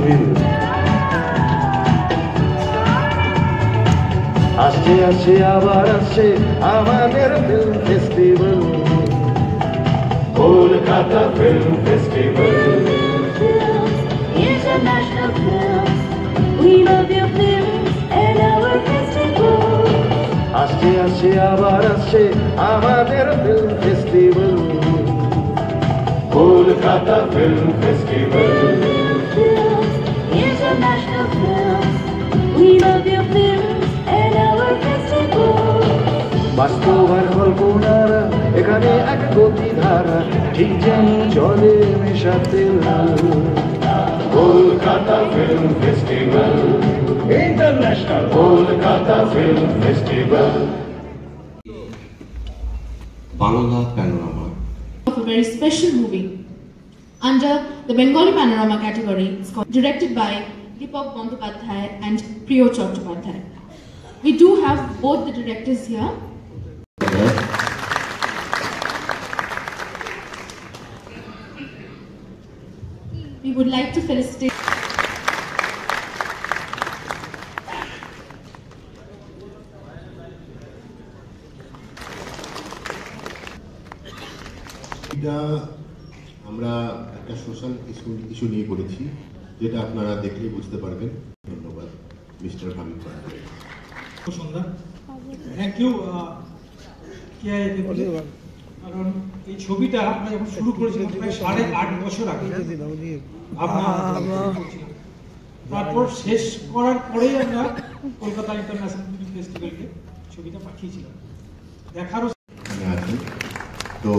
মিল আসছে আসছে আবার আসছে আমাদের film festival Kolkata film festival International films, we love your films and our festival. আসছে আসছে আবার আসছে আমাদের film festival Kolkata film festival International films, we love your films and our festival. বাস্তব আর কল্পনারা এখানে এক গতিধারা ঠিক যেন চলে মেশাতে Kolkata film festival international Kolkata film festival Bangla panorama Of a very special movie under the Bengali Panorama category. It's directed by Deepak Bandyopadhyay and Priyo Chattopadhyay. We do have both the directors here. We would like to felicitate এটা আমরা একটা social issue নিয়ে করেছি যেটা আপনারা দেখলে বুঝতে পারবেন ধন্যবাদ মিস্টার হামিদ সন্ধ্যা থ্যাংক ইউ কারণ এই ছবিটা আমরা যখন শুরু করেছিলাম প্রায় 8.5 বছর আগে তারপর শেষ করার পরেই আমরা কলকাতা ইন্টারন্যাশনাল ফিল্ম ফেস্টিভ্যালকে ছবিটা পাঠিয়েছিলাম দেখারও আছেন তো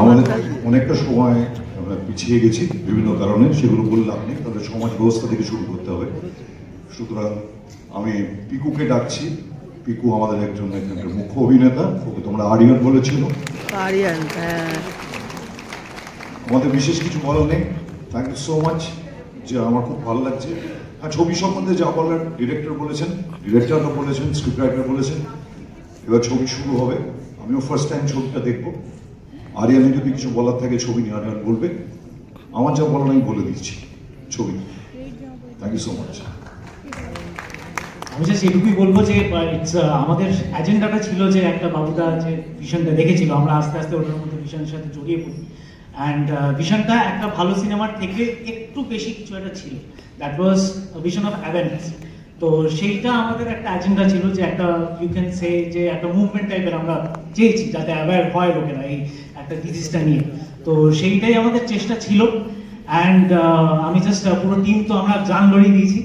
আমাদের অনেকটা সময় আমরা পিছিয়ে গেছি বিভিন্ন কারণে, সেগুলো বললাম নেই, তাদের সমাজ ব্যবস্থা থেকে শুরু করতে হবে। সুতরাং আমি পিকুকে ডাকছি। পিকু আমাদের একজন এখানকার মুখ্য অভিনেতা, ওকে তোমরা আরিয়ান বলেছিল। আমাদের বিশেষ কিছু বলার নেই। থ্যাংক ইউ সো মাচ, যে আমার খুব ভালো লাগছে। হ্যাঁ, ছবি সম্বন্ধে যা বলার ডিরেক্টর বলেছেন, ডিরেক্টররা বলেছেন, স্ক্রিপ্ট রাইটার বলেছেন। এবার ছবি শুরু হবে, আমিও ফার্স্ট টাইম ছবিটা দেখবো। আরিয়ানে যদি কিছু বলার থাকে ছবি নিয়ে আরিয়ান বলবে, আমার যা বলার আমি বলে দিচ্ছি ছবি। Thank you so much. আমি জাস্ট এটুকুই বলবো যে আমাদের এজেন্ডাটা ছিল যে একটা বাবুদা যে ভিশনটা দেখেছিল, আমরা আস্তে আস্তে ওটার মধ্যে ভিশনের সাথে জড়িয়ে পড়ি। অ্যান্ড ভিশনটা একটা ভালো সিনেমার থেকে একটু বেশি কিছু একটা ছিল, that was vision of awareness. তো সেইটা আমাদের একটা এজেন্ডা ছিল যে একটা ইউ ক্যান সে যে একটা মুভমেন্ট টাইপের আমরা চেয়েছি, যাতে অ্যাওয়্যার হয় লোকেরা এই একটা ডিজিজটা নিয়ে। তো সেইটাই আমাদের চেষ্টা ছিল। অ্যান্ড আমি জাস্ট পুরো টিম তো আমরা জান লড়িয়ে দিয়েছি।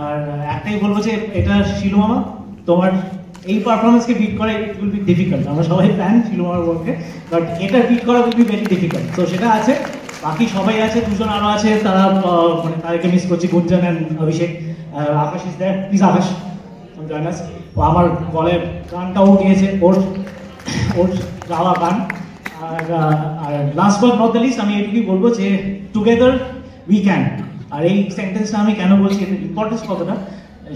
আর একটাই বলবো যে এটা শিলু মামা, তোমার এই পারফরমেন্সকে বিট করা ইট উইল বি ডিফিকাল্ট। আমরা সবাই ফ্যান শিলু মামার ওয়ার্কে, বাট এটা বিট করা উইল বি ভেরি ডিফিকাল্ট। তো সেটা আছে, বাকি সবাই আছে, দুজন আরো আছে, তারা মানে তাদেরকে মিস করছি, Gunjan and Abhishek. Akash is there, please Akash join us. ও আমার গলের গানটাও গিয়েছে, ওর গাওয়া গান। আর last but not the least আমি এটুকুই বলবো যে টুগেদার উই ক্যান। আর এই সেন্টেন্সটা আমি কেন বলছি, এর ইম্পর্টেন্স কতটা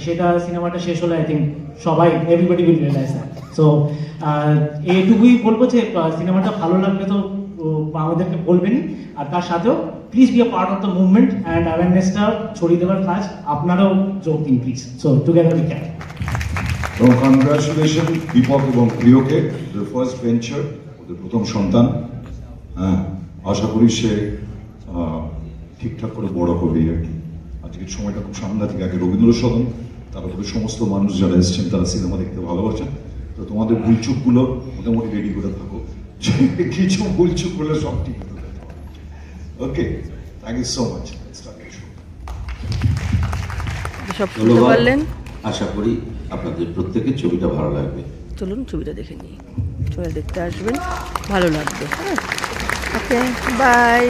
সেটা সিনেমাটা শেষ হলে আই থিঙ্ক সবাই everybody will realise that. So এইটুকুই বলবো যে সিনেমাটা ভালো লাগলে তো আমাদেরকে বলবেনই, আর তার সাথেও please be a part of the movement and অ্যাওয়ারনেসটা ছড়িয়ে দেওয়ার কাজ আপনারাও যোগ দিন please. So together we can. এবং কনগ্রাচুলেশন দীপক এবং প্রিয়কে, ওদের ফার্স্ট ভেঞ্চার, ওদের প্রথম সন্তান। হ্যাঁ, আশা করি সে ঠিকঠাক করে বড় হবে আর কি। আজকের সময়টা খুব সাংঘাতিক। আগে রবীন্দ্র সদন, তারপরে সমস্ত মানুষ যারা এসেছেন তারা সিনেমা দেখতে ভালোবাসেন। তো তোমাদের ভুলচুকগুলো মোটামুটি রেডি করে থাকো, কিছু ভুলচুক হলে সব ঠিক হতে থাকবে। ওকে, থ্যাংক ইউ সো মাচ। আশা করি আপনাদের প্রত্যেকের ছবিটা ভালো লাগবে। চলুন ছবিটা দেখে নিই, ছবিটা দেখতে আসবেন, ভালো লাগবে। হ্যাঁ, ওকে, বাই।